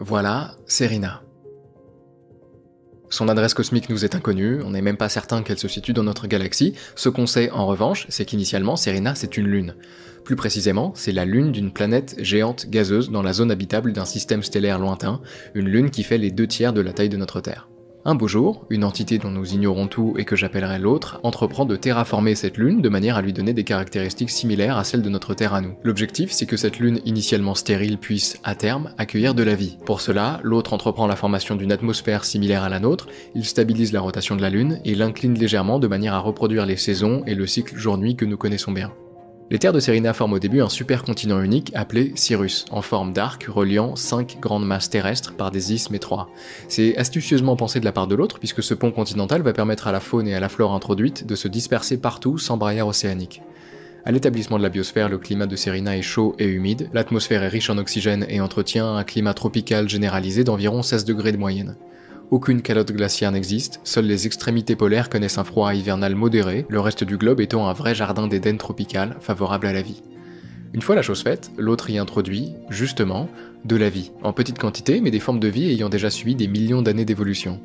Voilà Serena. Son adresse cosmique nous est inconnue, on n'est même pas certain qu'elle se situe dans notre galaxie. Ce qu'on sait en revanche, c'est qu'initialement Serena c'est une lune. Plus précisément, c'est la lune d'une planète géante gazeuse dans la zone habitable d'un système stellaire lointain, une lune qui fait les 2/3 de la taille de notre Terre. Un beau jour, une entité dont nous ignorons tout et que j'appellerai l'autre entreprend de terraformer cette lune de manière à lui donner des caractéristiques similaires à celles de notre Terre à nous. L'objectif, c'est que cette lune initialement stérile puisse, à terme, accueillir de la vie. Pour cela, l'autre entreprend la formation d'une atmosphère similaire à la nôtre, il stabilise la rotation de la lune et l'incline légèrement de manière à reproduire les saisons et le cycle jour-nuit que nous connaissons bien. Les terres de Serena forment au début un supercontinent unique appelé Cyrus, en forme d'arc reliant 5 grandes masses terrestres par des isthmes étroits. C'est astucieusement pensé de la part de l'autre puisque ce pont continental va permettre à la faune et à la flore introduite de se disperser partout sans barrière océanique. À l'établissement de la biosphère, le climat de Serena est chaud et humide, l'atmosphère est riche en oxygène et entretient un climat tropical généralisé d'environ 16 degrés de moyenne. Aucune calotte glaciaire n'existe, seules les extrémités polaires connaissent un froid hivernal modéré, le reste du globe étant un vrai jardin d'Éden tropical, favorable à la vie. Une fois la chose faite, l'autre y introduit, justement, de la vie, en petite quantité mais des formes de vie ayant déjà subi des millions d'années d'évolution.